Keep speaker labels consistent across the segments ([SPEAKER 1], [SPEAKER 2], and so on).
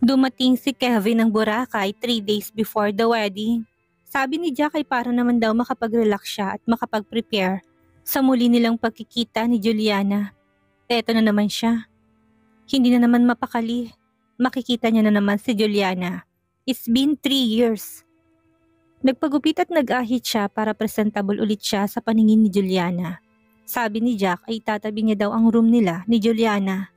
[SPEAKER 1] Dumating si Kevin ng Boracay 3 days before the wedding. Sabi ni Jack ay para naman daw makapag-relax siya at makapag-prepare sa muli nilang pagkikita ni Juliana. Eto na naman siya. Hindi na naman mapakali. Makikita niya na naman si Juliana. It's been 3 years. Nagpagupit at nag-ahit siya para presentable ulit siya sa paningin ni Juliana. Sabi ni Jack ay tatabi niya daw ang room nila ni Juliana.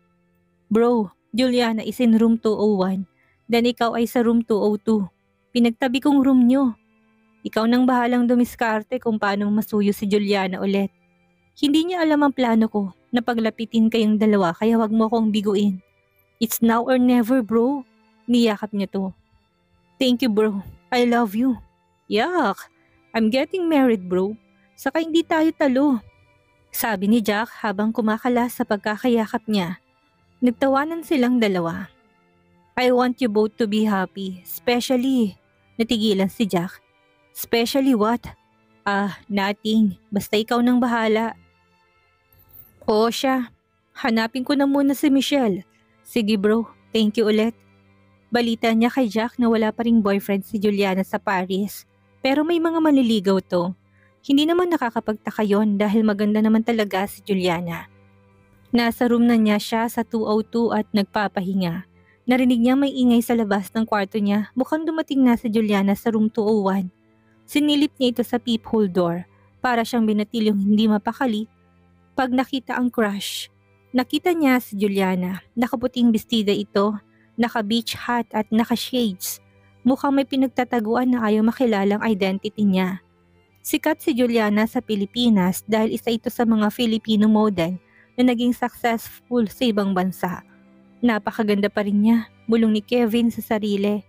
[SPEAKER 1] Bro, Juliana is in room 201. Then ikaw ay sa room 202. Pinagtabi kong room nyo. Ikaw nang bahalang dumiskarte kung paano masuyo si Juliana ulit. Hindi niya alam ang plano ko na paglapitin kayong dalawa kaya wag mo akong biguin. It's now or never, bro. Niyakap niya to. Thank you, bro. I love you. Yak! I'm getting married, bro. Saka hindi tayo talo. Sabi ni Jack habang kumakalas sa pagkakayakap niya. Nagtawanan silang dalawa. I want you both to be happy, especially. Natigilan si Jack. Especially what? Nothing. Basta ikaw nang bahala. Oo siya. Hanapin ko na muna si Michelle. Sige bro, thank you ulit. Balita niya kay Jack na wala pa ring boyfriend si Juliana sa Paris. Pero may mga manliligaw to. Hindi naman nakakapagtaka yon dahil maganda naman talaga si Juliana. Nasa room na niya siya sa 202 at nagpapahinga. Narinig niya may ingay sa labas ng kwarto niya. Mukhang dumating na si Juliana sa room 201. Sinilip niya ito sa peephole door para siyang binatilyong hindi mapakali. Pag nakita ang crush, nakita niya si Juliana. Nakaputing bestida ito, naka-beach hat at naka-shades. Mukhang may pinagtataguan na ayaw makilalang identity niya. Sikat si Juliana sa Pilipinas dahil isa ito sa mga Filipino model na naging successful sa ibang bansa. Napakaganda pa rin niya, bulong ni Kevin sa sarili.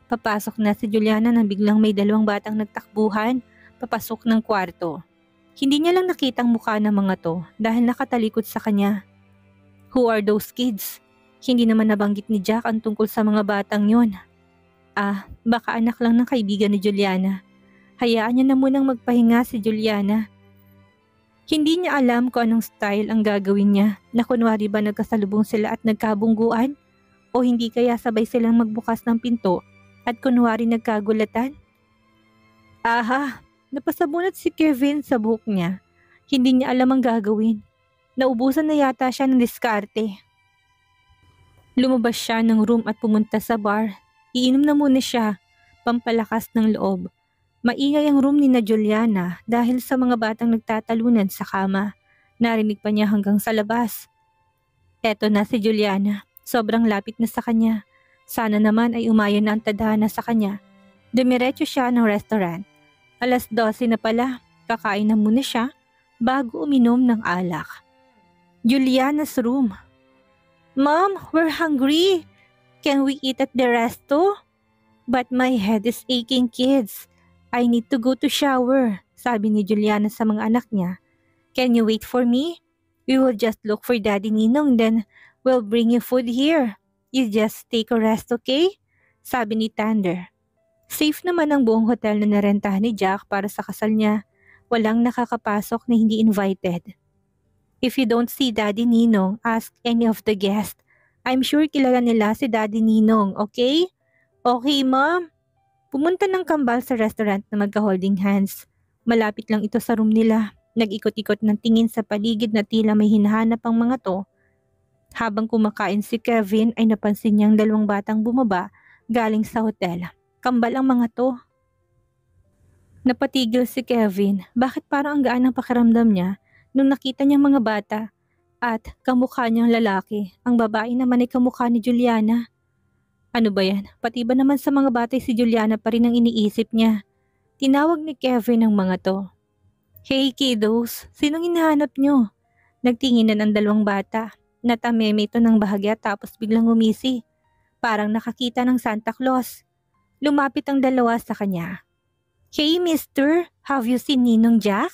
[SPEAKER 1] Papasok na si Juliana nang biglang may dalawang batang nagtakbuhan, papasok ng kwarto. Hindi niya lang nakitang mukha ng mga to dahil nakatalikod sa kanya. Who are those kids? Hindi naman nabanggit ni Jack ang tungkol sa mga batang yon. Baka anak lang ng kaibigan ni Juliana. Hayaan niya na munang magpahinga si Juliana. Hindi niya alam kung anong style ang gagawin niya na kunwari ba nagkasalubong sila at nagkabungguan o hindi kaya sabay silang magbukas ng pinto at kunwari nagkagulatan. Napasabunot si Kevin sa buhok niya. Hindi niya alam ang gagawin. Naubusan na yata siya ng diskarte. Lumabas siya ng room at pumunta sa bar. Iinom na muna siya, pampalakas ng loob. Maingay ang room ni na Juliana dahil sa mga batang nagtatalunan sa kama. Narinig pa niya hanggang sa labas. Eto na si Juliana. Sobrang lapit na sa kanya. Sana naman ay umayon na ang tadhana sa kanya. Dumiretso siya ng restaurant. 12:00 na pala. Kakain na muna siya bago uminom ng alak. Juliana's room. Mom, we're hungry. Can we eat at the resto? But my head is aching, kids. I need to go to shower, sabi ni Juliana sa mga anak niya. Can you wait for me? We will just look for Daddy Ninong then we'll bring you food here. You just take a rest, okay? Sabi ni Thunder. Safe naman ang buong hotel na narentahan ni Jack para sa kasal niya. Walang nakakapasok na hindi invited. If you don't see Daddy Ninong, ask any of the guests. I'm sure kilala nila si Daddy Ninong, okay? Okay, Mom. Pumunta ng kambal sa restaurant na magka-holding hands. Malapit lang ito sa room nila. Nag-ikot-ikot ng tingin sa paligid na tila may hinahanap ang mga to. Habang kumakain si Kevin ay napansin niyang dalawang batang bumaba galing sa hotel. Kambal ang mga to. Napatigil si Kevin. Bakit parang ang gaan ng pakiramdam niya nung nakita niyang mga bata at kamukha niyang lalaki. Ang babae naman ay kamukha ni Juliana. Ano ba yan? Pati ba naman sa mga bata si Juliana pa rin ang iniisip niya? Tinawag ni Kevin ang mga to. Hey kiddos, sinong hinahanap niyo? Nagtingin na ng dalawang bata. Natameme ito ng bahagya tapos biglang umisi. Parang nakakita ng Santa Claus. Lumapit ang dalawa sa kanya. Hey mister, have you seen Ninong Jack?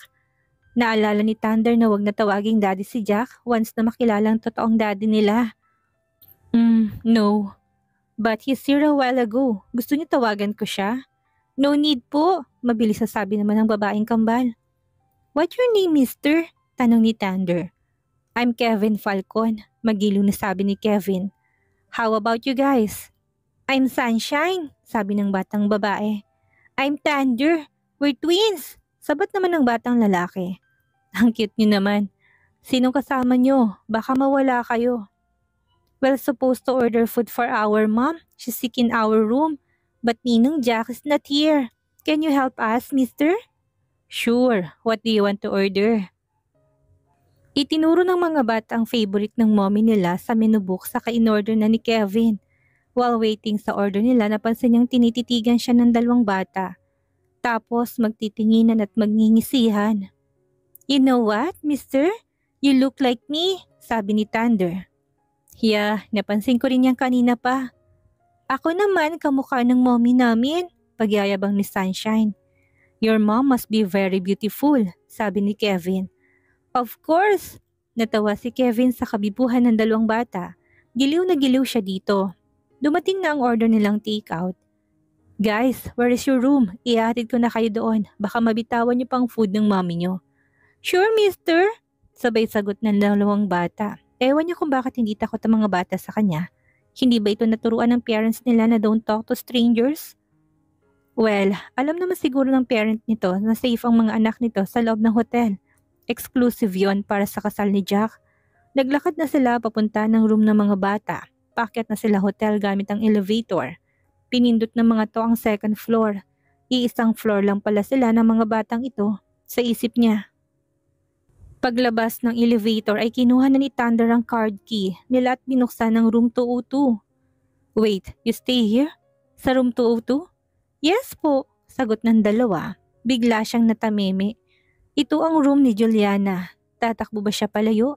[SPEAKER 1] Naalala ni Thunder na wag na tawaging daddy si Jack once na makilala ang totoong daddy nila. No. But he's here a while ago. Gusto niyo tawagan ko siya? No need po, mabilis sasabi naman ng babaeng kambal. What your name, mister? Tanong ni Thunder. I'm Kevin Falcon, magiliw na sabi ni Kevin. How about you guys? I'm Sunshine, sabi ng batang babae. I'm Thunder. We're twins. Sabat naman ng batang lalaki. Ang cute niyo naman. Sinong kasama niyo? Baka mawala kayo. We're supposed to order food for our mom. She's sick in our room. But Ninong Jack is not here. Can you help us, mister? Sure. What do you want to order? Itinuro ng mga bata ang favorite ng mommy nila sa menu book saka in-order na ni Kevin. While waiting sa order nila, napansin niyang tinititigan siya ng dalawang bata. Tapos magtitinginan at magngingisihan. You know what, mister? You look like me, sabi ni Thunder. Yeah, napansin ko rin yan kanina pa. Ako naman kamukha ng mommy namin, pagyayabang ni Sunshine. Your mom must be very beautiful, sabi ni Kevin. Of course! Natawa si Kevin sa kabibuhan ng dalawang bata. Giliw na giliw siya dito. Dumating na ang order nilang takeout. Guys, where is your room? Ihatid ko na kayo doon. Baka mabitawan niyo pang food ng mommy niyo. Sure, mister. Sabay sagot ng dalawang bata. Ewan niyo kung bakit hindi takot ang mga bata sa kanya. Hindi ba ito naturuan ng parents nila na don't talk to strangers? Well, alam naman siguro ng parent nito na safe ang mga anak nito sa loob ng hotel. Exclusive yon para sa kasal ni Jack. Naglakad na sila papunta ng room ng mga bata. Paakyat na sila hotel gamit ang elevator. Pinindot ng mga to ang second floor. Iisang floor lang pala sila ng mga batang ito sa isip niya. Paglabas ng elevator ay kinuha na ni Thunder ang card key nila at binuksan ng room 202. Wait, you stay here? Sa room 202? Yes po, sagot ng dalawa. Bigla siyang natameme. Ito ang room ni Juliana. Tatakbo ba siya palayo?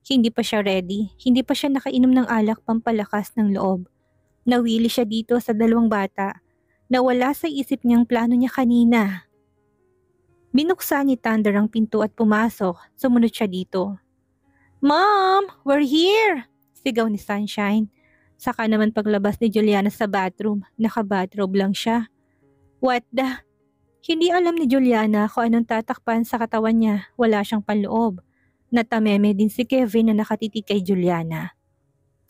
[SPEAKER 1] Hindi pa siya ready. Hindi pa siya nakainom ng alak pampalakas ng loob. Nawili siya dito sa dalawang bata. Nawala sa isip niyang plano niya kanina. Binuksan ni Thunder ang pinto at pumasok. Sumunod siya dito. Mom, we're here! Sigaw ni Sunshine. Saka naman paglabas ni Juliana sa bathroom, naka-bathrobe lang siya. What the? Hindi alam ni Juliana kung anong tatakpan sa katawan niya. Wala siyang panloob. Natameme din si Kevin na nakatitig kay Juliana.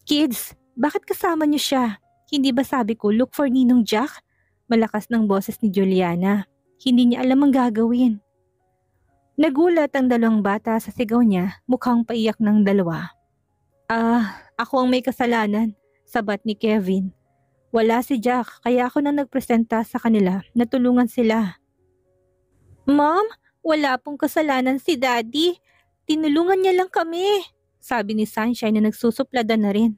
[SPEAKER 1] Kids, bakit kasama niyo siya? Hindi ba sabi ko look for Ninong Jack? Malakas ng boses ni Juliana. Hindi niya alam ang gagawin. Nagulat ang dalawang bata sa sigaw niya, mukhang paiyak ng dalawa. Ako ang may kasalanan, sabat ni Kevin. Wala si Jack, kaya ako na nagpresenta sa kanila na tulungan sila. Mom, wala pong kasalanan si Daddy. Tinulungan niya lang kami, sabi ni Sunshine na nagsusupladan na rin.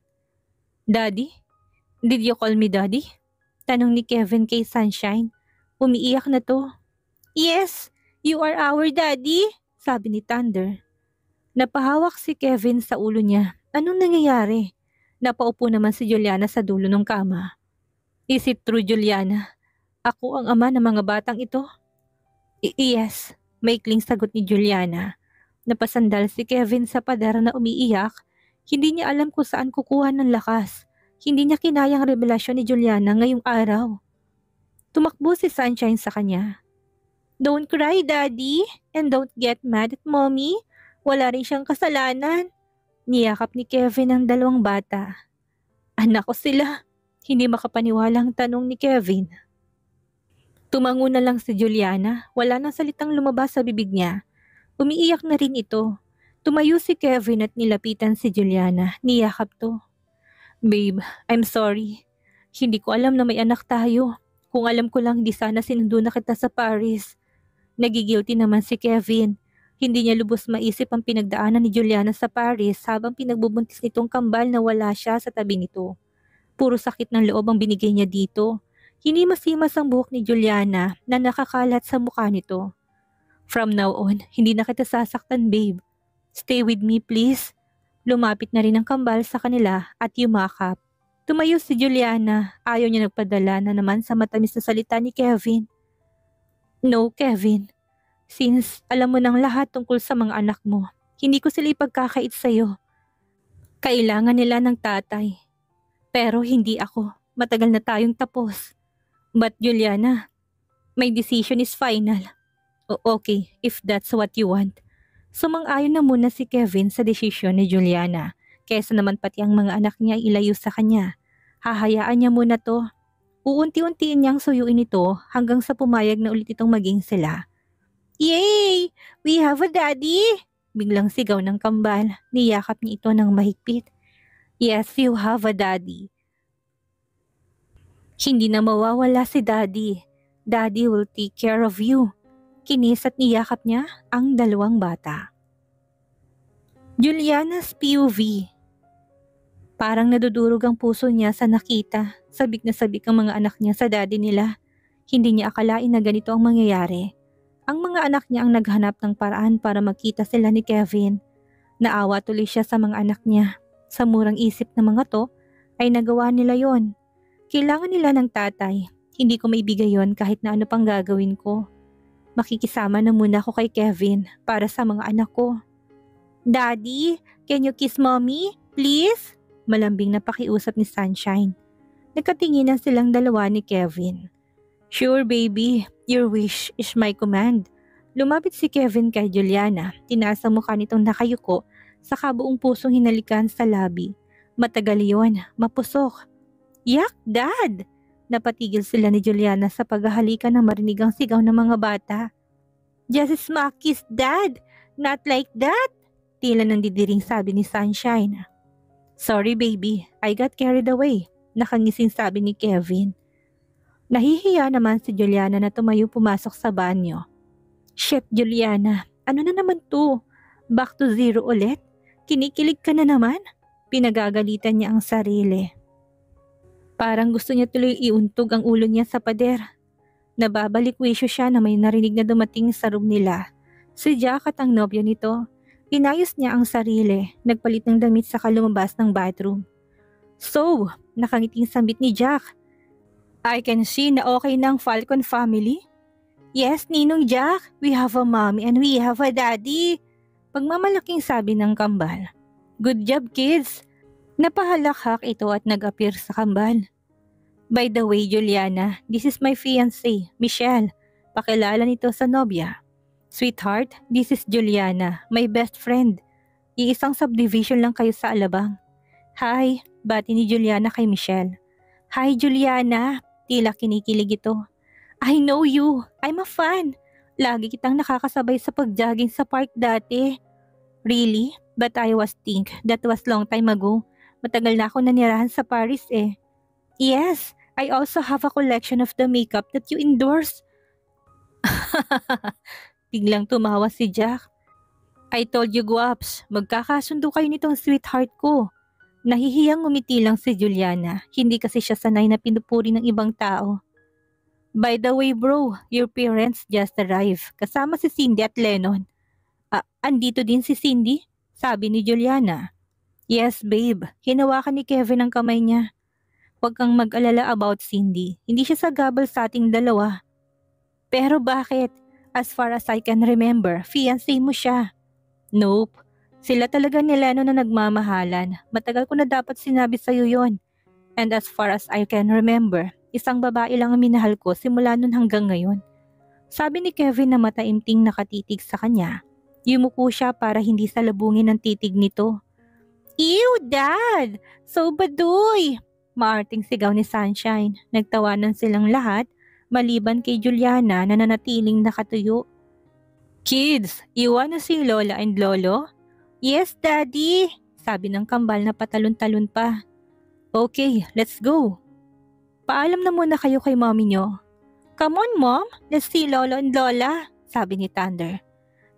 [SPEAKER 1] Daddy? Did you call me Daddy? Tanong ni Kevin kay Sunshine. Umiiyak na to. Yes, you are our daddy, sabi ni Thunder. Napahawak si Kevin sa ulo niya. Anong nangyayari? Napaupo naman si Juliana sa dulo ng kama. Is it true, Juliana? Ako ang ama ng mga batang ito? Yes, maikling sagot ni Juliana. Napasandal si Kevin sa pader na umiiyak. Hindi niya alam kung saan kukuha ng lakas. Hindi niya kinayang revelasyon ni Juliana ngayong araw. Tumakbo si Sunshine sa kanya. Don't cry, Daddy, and don't get mad at Mommy. Wala rin siyang kasalanan. Niyakap ni Kevin ang dalawang bata. Anak ko sila. Hindi makapaniwalang tanong ni Kevin. Tumango na lang si Juliana. Wala nang salitang lumabas sa bibig niya. Umiiyak na rin ito. Tumayo si Kevin at nilapitan si Juliana. Niyakap to. Babe, I'm sorry. Hindi ko alam na may anak tayo. Kung alam ko lang, di sana sinundo na kita sa Paris. Nagigilty naman si Kevin. Hindi niya lubos maisip ang pinagdaanan ni Juliana sa Paris habang pinagbubuntis nitong kambal na wala siya sa tabi nito. Puro sakit ng loob ang binigay niya dito. Hindi masimas ang buhok ni Juliana na nakakalat sa mukha nito. From now on, hindi na kita sasaktan, babe. Stay with me, please. Lumapit na rin ang kambal sa kanila at yumakap. Tumayo si Juliana. Ayaw niya nagpadala na naman sa matamis na salita ni Kevin. No, Kevin. Since alam mo ng lahat tungkol sa mga anak mo, hindi ko sila ipagkakait sa'yo. Kailangan nila ng tatay. Pero hindi ako. Matagal na tayong tapos. But Juliana, my decision is final. Okay, if that's what you want. Sumang-ayon na muna si Kevin sa desisyon ni Juliana, kesa naman pati ang mga anak niya ilayo sa kanya. Hahayaan niya muna to. Uunti-untiin niyang suyuin ito hanggang sa pumayag na ulit itong maging sila. Yay! We have a daddy! Biglang sigaw ng kambal. Niyakap niya ito ng mahigpit. Yes, you have a daddy. Hindi na mawawala si daddy. Daddy will take care of you. Kinis at niyakap niya ang dalawang bata. Juliana's POV. Parang nadudurog ang puso niya sa nakita. Sabik na sabik ang mga anak niya sa daddy nila. Hindi niya akalain na ganito ang mangyayari. Ang mga anak niya ang naghanap ng paraan para magkita sila ni Kevin. Naawa tuloy siya sa mga anak niya. Sa murang isip ng mga to, ay nagawa nila yon. Kailangan nila ng tatay. Hindi ko maibigay yon kahit na ano pang gagawin ko. Makikisama na muna ako kay Kevin para sa mga anak ko. Daddy, can you kiss mommy, please? Malambing na pakiusap ni Sunshine. Nagkatinginan silang dalawa ni Kevin. Sure baby, your wish is my command. Lumapit si Kevin kay Juliana. Tinaas ang mukha nitong nakayuko sa kabuong pusong hinalikan sa labi. Matagal yon, mapusok. Yak, Dad! Napatigil sila ni Juliana sa paghahalikan ng marinig ang sigaw ng mga bata. Just a smack kiss, Dad! Not like that! Tila nang didiring sabi ni Sunshine. Sorry baby, I got carried away. Nakangising sabi ni Kevin. Nahihiya naman si Juliana na tumayo pumasok sa banyo. Shit Juliana, ano na naman to? Back to zero ulit? Kinikilig ka na naman? Pinagagalitan niya ang sarili. Parang gusto niya tuloy iuntog ang ulo niya sa pader. Nababalik wisyo siya na may narinig na dumating sa room nila. Si Jack at ang nobyo nito. Inayos niya ang sarili, nagpalit ng damit sa lumabas ng bathroom. So, nakangiting sambit ni Jack. I can see na okay na ang Falcon family. Yes, Ninong Jack, we have a mommy and we have a daddy. Pagmamalaking sabi ng kambal. Good job kids. Napahalakhak ito at nag-appear sa kambal. By the way Juliana, this is my fiancé, Michelle. Pakilala nito sa nobya. Sweetheart, this is Juliana, my best friend. Iisang subdivision lang kayo sa Alabang. Hi, bati ni Juliana kay Michelle. Hi Juliana, tila kinikilig ito. I know you, I'm a fan. Lagi kitang nakakasabay sa pag-jogging sa park dati. Really? But I was think that was long time ago. Matagal na ako nanirahan sa Paris eh. Yes, I also have a collection of the makeup that you endorse. Biglang tumawa si Jack. I told you Guaps, magkakasundo kayo nitong sweetheart ko. Nahihiyang ngumiti lang si Juliana, hindi kasi siya sanay na pinupuri ng ibang tao. By the way bro, your parents just arrived, kasama si Cindy at Lennon. Andito din si Cindy? Sabi ni Juliana. Yes babe, hinawakan ni Kevin ang kamay niya. Huwag kang mag-alala about Cindy, hindi siya sagabal sa ating dalawa. Pero bakit? As far as I can remember, fiancé mo siya. Nope. Sila talaga ni Leno na nagmamahalan. Matagal ko na dapat sinabi sa'yo yon. And as far as I can remember, isang babae lang ang minahal ko simula nun hanggang ngayon. Sabi ni Kevin na mataimting nakatitig sa kanya. Yumuko siya para hindi salabungin ang titig nito. Ew, Dad! So baduy! Maarting sigaw ni Sunshine. Nagtawanan silang lahat. Maliban kay Juliana na nanatiling nakatuyo. Kids, you wanna see Lola and Lolo? Yes, Daddy, sabi ng kambal na patalon-talon pa. Okay, let's go. Paalam na muna kayo kay mommy nyo. Come on mom, let's see Lolo and Lola, sabi ni Thunder.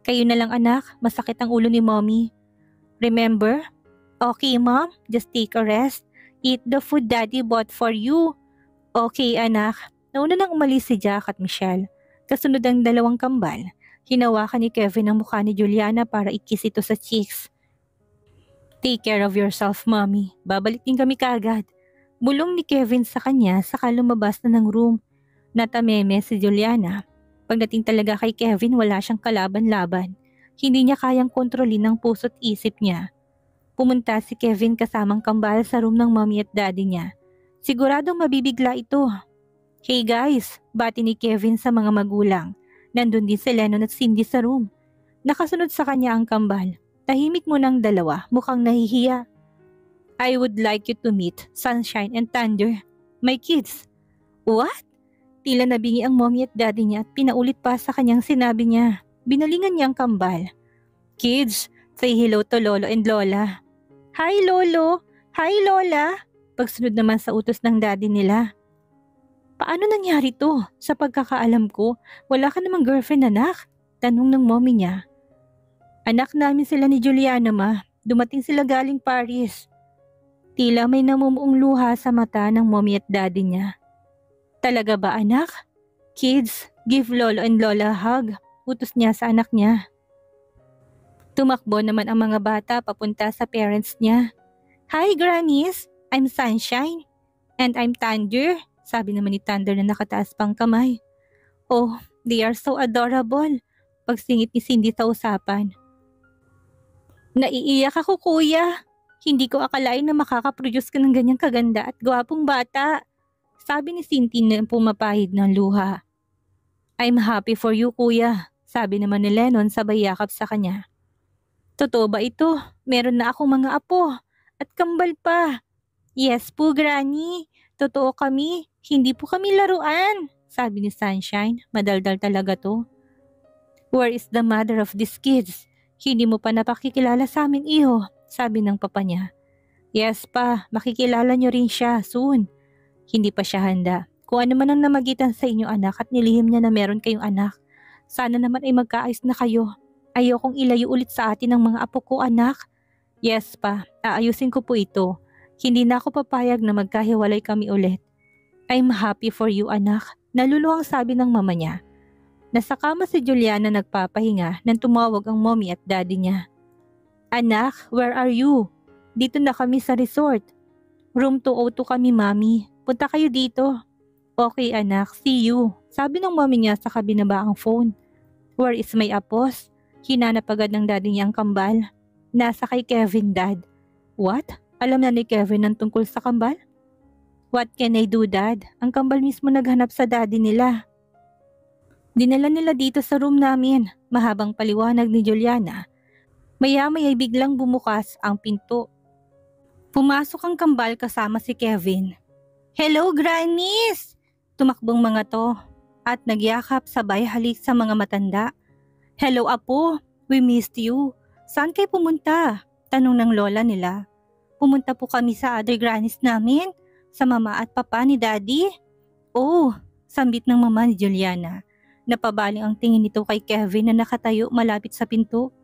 [SPEAKER 1] Kayo na lang anak, masakit ang ulo ni mommy. Remember? Okay mom, just take a rest. Eat the food Daddy bought for you. Okay anak. Nauna nang umalis si Jack at Michelle. Kasunod ang dalawang kambal. Hinawakan ni Kevin ang mukha ni Juliana para ikis ito sa cheeks. Take care of yourself, mommy. Babalik din kami kaagad. Bulong ni Kevin sa kanya saka lumabas na ng room. Natameme si Juliana. Pagdating talaga kay Kevin, wala siyang kalaban-laban. Hindi niya kayang kontrolin ang puso't isip niya. Pumunta si Kevin kasamang kambal sa room ng mommy at daddy niya. Siguradong mabibigla ito. Hey guys, bati ni Kevin sa mga magulang. Nandun din si Lennon at Cindy sa room. Nakasunod sa kanya ang kambal. Tahimik mo ng dalawa, mukhang nahihiya. I would like you to meet Sunshine and Thunder, my kids. What? Tila nabingi ang mommy at daddy niya at pinaulit pa sa kanyang sinabi niya. Binalingan niya ang kambal. Kids, say hello to Lolo and Lola. Hi Lolo! Hi Lola! Pagsunod naman sa utos ng daddy nila. Paano nangyari to? Sa pagkakaalam ko, wala ka namang girlfriend anak? Tanong ng mommy niya. Anak namin sila ni Juliana ma. Dumating sila galing Paris. Tila may namumuong luha sa mata ng mommy at daddy niya. Talaga ba anak? Kids, give Lolo and Lola a hug. Utos niya sa anak niya. Tumakbo naman ang mga bata papunta sa parents niya. Hi Grannies, I'm Sunshine. And I'm Thunder, sabi naman ni Thunder na nakataas pang kamay. Oh, they are so adorable. Pagsingit ni Cindy sa usapan. Naiiyak ako kuya. Hindi ko akalain na makakaproduce ka ng ganyang kaganda at gwapong bata. Sabi ni Cindy na pumapahid ng luha. I'm happy for you kuya, sabi naman ni Lennon sabay yakap sa kanya. Totoo ba ito? Meron na akong mga apo at kambal pa. Yes po Granny, totoo kami, hindi po kami laruan, sabi ni Sunshine, madaldal talaga to. Where is the mother of these kids? Hindi mo pa napakikilala sa amin iho, sabi ng papa niya. Yes pa, makikilala niyo rin siya soon. Hindi pa siya handa. Kung ano man ang namagitan sa inyo anak at nilihim niya na meron kayong anak, sana naman ay magkaayos na kayo. Ayokong ilayo ulit sa atin ng mga apo ko anak. Yes pa, aayusin ko po ito. Hindi na ako papayag na magkahiwalay kami ulit. I'm happy for you anak, naluluhang sabi ng mama niya. Nasa kama si Juliana nagpapahinga nang tumawag ang mommy at daddy niya. Anak, where are you? Dito na kami sa resort. Room 202 kami mami, punta kayo dito. Okay anak, see you, sabi ng mommy niya sa kabinabaang phone. Where is my apos? Hinanap agad ng daddy niya ang kambal. Nasa kay Kevin dad. What? Alam na ni Kevin ang tungkol sa kambal? What can I do dad? Ang kambal mismo naghanap sa daddy nila. Dinala nila dito sa room namin. Mahabang paliwanag ni Juliana. Maya-maya biglang bumukas ang pinto. Pumasok ang kambal kasama si Kevin. Hello Grannies! Tumakbong mga to at nagyakap sabay halik sa mga matanda. Hello apo, we missed you. Saan kayo pumunta? Tanong ng lola nila. Pumunta po kami sa other grannies namin, sa mama at papa ni daddy. Oh, sambit ng mama ni Juliana. Napabaling ang tingin nito kay Kevin na nakatayo malapit sa pinto.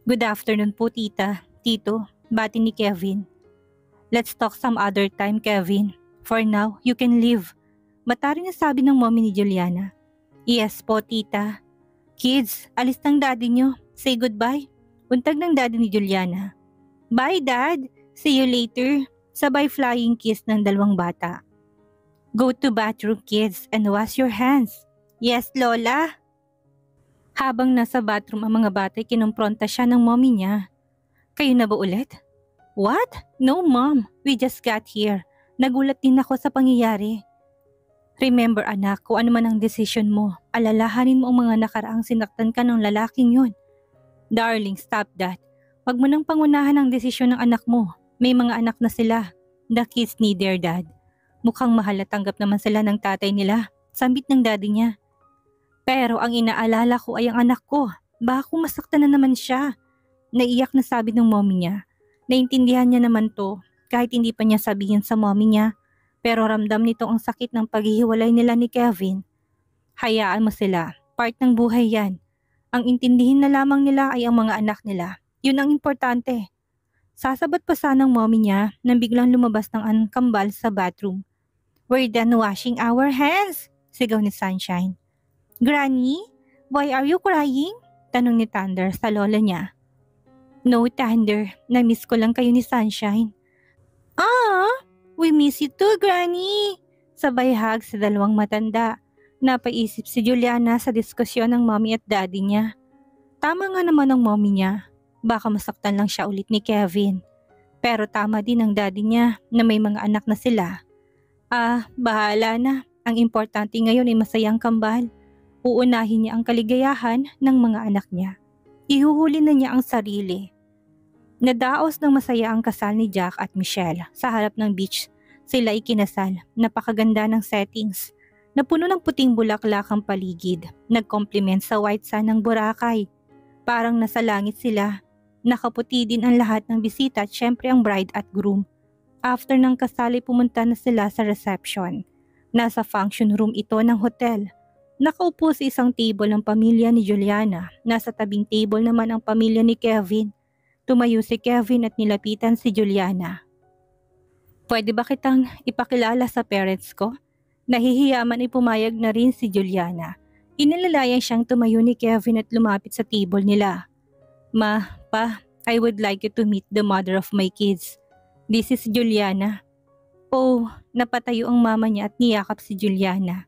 [SPEAKER 1] Good afternoon po tita, tito, bati ni Kevin. Let's talk some other time Kevin. For now, you can leave. Mataring na sabi ng mommy ni Juliana. Yes po tita. Kids, alis ng daddy nyo. Say goodbye. Untag ng daddy ni Juliana. Bye dad. See you later. Sabay flying kiss ng dalawang bata. Go to bathroom kids and wash your hands. Yes lola. Habang nasa bathroom ang mga bata, kinumpronta siya ng mommy niya. Kayo na ba ulit? What? No mom. We just got here. Nagulat din ako sa pangyayari. Remember anak, kung ano man ang desisyon mo, alalahanin mo ang mga nakaraang sinaktan ka ng lalaking yun. Darling, stop that. Wag mo nang pangunahan ang desisyon ng anak mo. May mga anak na sila. The kids need their dad. Mukhang mahal at tanggap naman sila ng tatay nila. Sambit ng daddy niya. Pero ang inaalala ko ay ang anak ko. Baka kung masaktan na naman siya. Naiyak na sabi ng mommy niya. Naintindihan niya naman to kahit hindi pa niya sabihin sa mommy niya. Pero ramdam nito ang sakit ng paghihiwalay nila ni Kevin. Hayaan mo sila. Part ng buhay yan. Ang intindihin na lamang nila ay ang mga anak nila. Yun ang importante. Sasabat pa sanang mommy niya nang biglang lumabas ng kambal sa bathroom. We're done washing our hands, sigaw ni Sunshine. Granny, why are you crying? Tanong ni Thunder sa lola niya. No Thunder, na-miss ko lang kayo ni Sunshine. We miss you too, Granny! Sabay hug sa dalawang matanda. Napaisip si Juliana sa diskusyon ng mommy at daddy niya. Tama nga naman ang mommy niya. Baka masaktan lang siya ulit ni Kevin. Pero tama din ang daddy niya na may mga anak na sila. Bahala na. Ang importante ngayon ay masayang kambal. Uunahin niya ang kaligayahan ng mga anak niya. Ihuhuli na niya ang sarili. Nadaos ng masaya ang kasal ni Jack at Michelle. Sa harap ng beach, sila ikinasal. Napakaganda ng settings. Napuno ng puting bulaklak ang paligid. Nag-compliment sa white sand ng Boracay. Parang nasa langit sila. Nakaputi din ang lahat ng bisita at syempre ang bride at groom. After ng kasal ay pumunta na sila sa reception. Nasa function room ito ng hotel. Nakaupo sa isang table ang pamilya ni Juliana. Nasa tabing table naman ang pamilya ni Kevin. Tumayo si Kevin at nilapitan si Juliana. Pwede ba kitang ipakilala sa parents ko? Nahihiya man ay pumayag na rin si Juliana. Inilalayan siyang tumayo ni Kevin at lumapit sa table nila. Ma, pa, I would like you to meet the mother of my kids. This is Juliana. Oh, napatayo ang mama niya at niyakap si Juliana.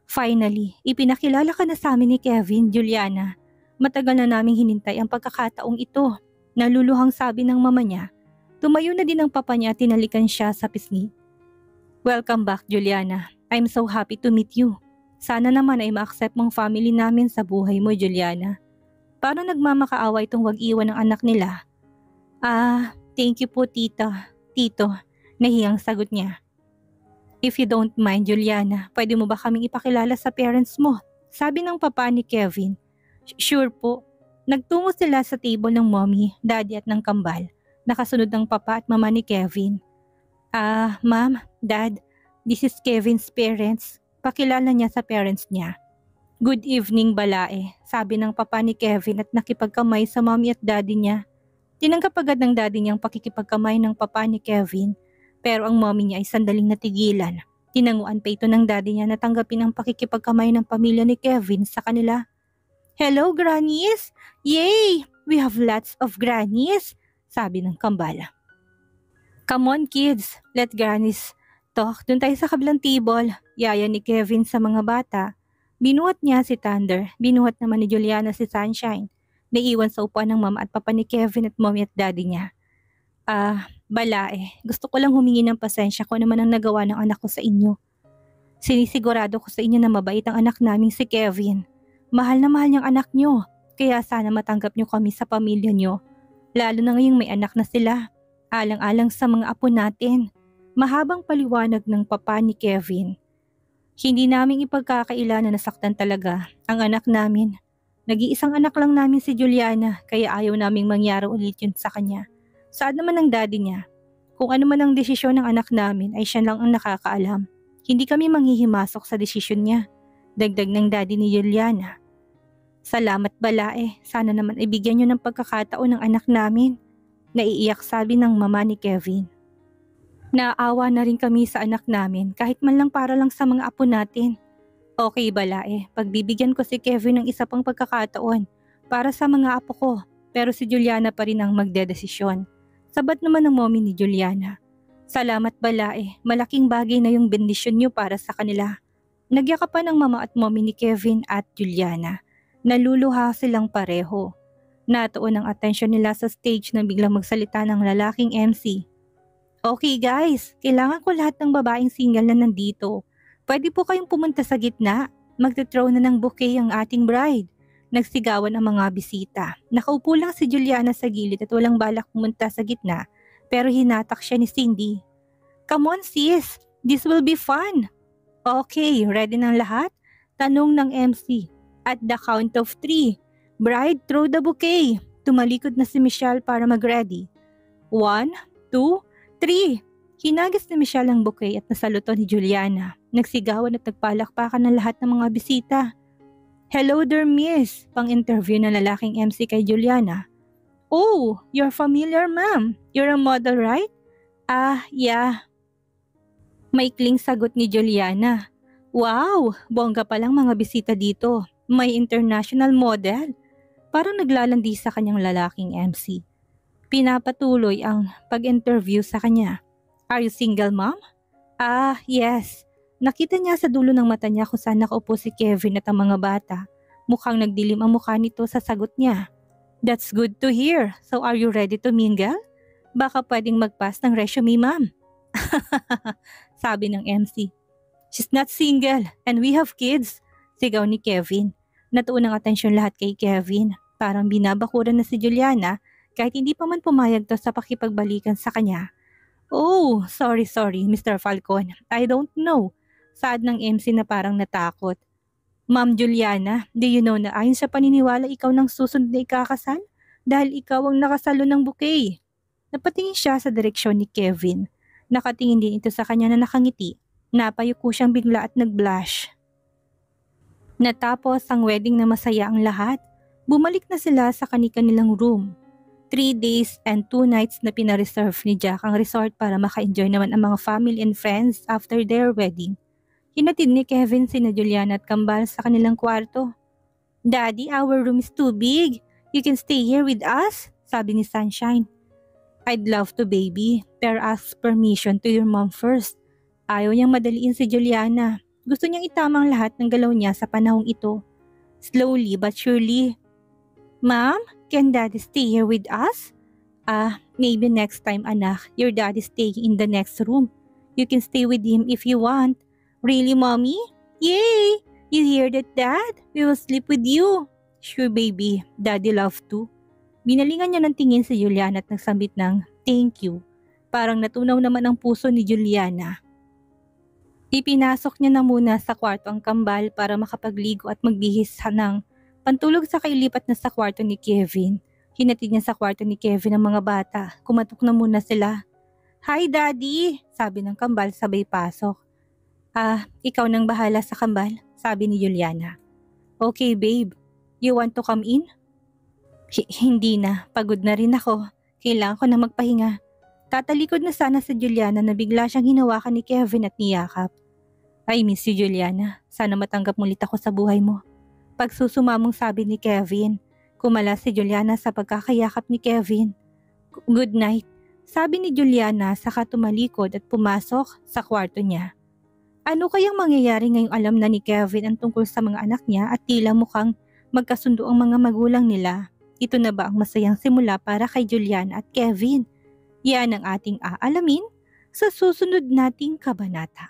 [SPEAKER 1] Finally, ipinakilala ka na sa amin ni Kevin, Juliana. Matagal na naming hinintay ang pagkakataong ito. Naluluhang sabi ng mama niya. Tumayo na din ang papa niya at tinalikan siya sa pisngi. Welcome back, Juliana. I'm so happy to meet you. Sana naman ay ma-accept mong family namin sa buhay mo, Juliana. Parang nagmamakaawa itong wag-iwan ng anak nila. Thank you po, tita. Tito, nahiyang sagot niya. If you don't mind, Juliana, pwede mo ba kaming ipakilala sa parents mo? Sabi ng papa ni Kevin. Sure po. Nagtungo sila sa table ng mommy, daddy at ng kambal. Nakasunod ng papa at mama ni Kevin. Ma'am, dad, this is Kevin's parents. Pakilala niya sa parents niya. Good evening, Balae, sabi ng papa ni Kevin at nakipagkamay sa mommy at daddy niya. Tinanggap agad ng daddy niyang pakikipagkamay ng papa ni Kevin. Pero ang mommy niya ay sandaling natigilan. Tinanguan pa ito ng daddy niya na tanggapin ang pakikipagkamay ng pamilya ni Kevin sa kanila. Hello, grannies! Yay! We have lots of grannies! Sabi ng kambal. Come on, kids. Let grannies talk. Doon tayo sa kabilang table. Yaya ni Kevin sa mga bata. Binuhat niya si Thunder. Binuhat naman ni Juliana si Sunshine. Naiwan sa upuan ng mama at papa ni Kevin at mommy at daddy niya. Balae. Gusto ko lang humingi ng pasensya kung ano man ang nagawa ng anak ko sa inyo. Sinisigurado ko sa inyo na mabait ang anak naming si Kevin. Mahal na mahal niyang anak niyo, kaya sana matanggap niyo kami sa pamilya niyo. Lalo na ngayong may anak na sila, alang-alang sa mga apo natin. Mahabang paliwanag ng papa ni Kevin. Hindi namin ipagkakaila na nasaktan talaga ang anak namin. Nag-iisang anak lang namin si Juliana, kaya ayaw naming mangyari ulit yun sa kanya. Saan naman ang daddy niya? Kung ano man ang desisyon ng anak namin ay siya lang ang nakakaalam. Hindi kami manghihimasok sa desisyon niya. Dagdag ng daddy ni Juliana. Salamat, Balae. Sana naman ibigyan niyo ng pagkakataon ng anak namin. Naiiyak sabi ng mama ni Kevin. Naawa na rin kami sa anak namin kahit man lang para lang sa mga apo natin. Okay, Balae. Pagbibigyan ko si Kevin ng isa pang pagkakataon para sa mga apo ko. Pero si Juliana pa rin ang magdedesisyon. Sabat naman ng mommy ni Juliana. Salamat, Balae. Malaking bagay na yung bendisyon niyo para sa kanila. Nagyakapan ng mama at mommy ni Kevin at Juliana. Naluluha silang pareho. Natuon ang atensyon nila sa stage na biglang magsalita ng lalaking MC. Okay guys, kailangan ko lahat ng babaeng single na nandito. Pwede po kayong pumunta sa gitna. Magte-throw na ng bouquet ang ating bride. Nagsigawan ang mga bisita. Nakaupo lang si Juliana sa gilid at walang balak pumunta sa gitna. Pero hinatak siya ni Cindy. Come on sis, this will be fun. Okay, ready ng lahat? Tanong ng MC. At the count of 3, bride, throw the bouquet. Tumalikod na si Michelle para mag-ready. 1, 2, 3. Hinagis ni Michelle ang bouquet at nasaluto ni Juliana. Nagsigawan at nagpalakpakan ng lahat ng mga bisita. Hello there, miss. Pang-interview ng lalaking MC kay Juliana. Oh, you're familiar, ma'am. You're a model, right? Yeah. Maikling sagot ni Juliana. Wow, bongga palang mga bisita dito. May international model. Parang naglalandi sa kanyang lalaking MC. Pinapatuloy ang pag-interview sa kanya. Are you single, ma'am? Yes. Nakita niya sa dulo ng mata niya kung saan nakaupo si Kevin at ang mga bata. Mukhang nagdilim ang mukha nito sa sagot niya. That's good to hear. So are you ready to mingle? Baka pwedeng mag-pass ng resume, ma'am. Sabi ng MC. She's not single and we have kids. Sigaw ni Kevin. Natuon ang atensyon lahat kay Kevin. Parang binabakuran na si Juliana kahit hindi pa man pumayag to sa pakipagbalikan sa kanya. Oh, sorry, Mr. Falcon. I don't know. Saad ng MC na parang natakot. Ma'am Juliana, do you know na ayon sa paniniwala ikaw ng susunod na ikakasal? Dahil ikaw ang nakasalo ng bouquet. Napatingin siya sa direksyon ni Kevin. Nakatingin din ito sa kanya na nakangiti. Napayuko siyang bigla at nag-blush. Natapos ang wedding na masaya ang lahat. Bumalik na sila sa kani-kanilang room. 3 days and 2 nights na pinareserve ni Jack ang resort para maka-enjoy naman ang mga family and friends after their wedding. Hinatid ni Kevin sina Juliana at Kambal sa kanilang kwarto. Daddy, our room is too big. You can stay here with us, sabi ni Sunshine. I'd love to, baby, pero ask permission to your mom first. Ayaw niyang madaliin si Juliana. Gusto niyang itama ang lahat ng galaw niya sa panahong ito. Slowly but surely. Ma'am, can Daddy stay here with us? Maybe next time, anak. Your daddy's staying in the next room. You can stay with him if you want. Really, Mommy? Yay! You hear that, Dad? We will sleep with you. Sure, baby. Daddy love to. Binalingan niya ng tingin si Juliana at nagsambit ng thank you. Parang natunaw naman ang puso ni Juliana. Ipinasok niya na muna sa kwarto ang Kambal para makapagligo at magbihis ng pantulog sa kailipat na sa kwarto ni Kevin. Hinatid niya sa kwarto ni Kevin ang mga bata. Kumatok na muna sila. Hi, Daddy! Sabi ng Kambal sabay pasok. Ikaw nang bahala sa Kambal, sabi ni Juliana. Okay, babe. You want to come in? Hindi na. Pagod na rin ako. Kailangan ko na magpahinga. Tatalikod na sana sa Juliana na bigla siyang hinawakan ni Kevin at niyakap. I miss you, Juliana. Sana matanggap mulit ako sa buhay mo. Pagsusumamong sabi ni Kevin. Kumala si Juliana sa pagkakayakap ni Kevin. Good night, sabi ni Juliana saka tumalikod at pumasok sa kwarto niya. Ano kayang mangyayari ngayong alam na ni Kevin ang tungkol sa mga anak niya at tila mukhang magkasundo ang mga magulang nila? Ito na ba ang masayang simula para kay Juliana at Kevin? Yan ang ating aalamin sa susunod nating kabanata.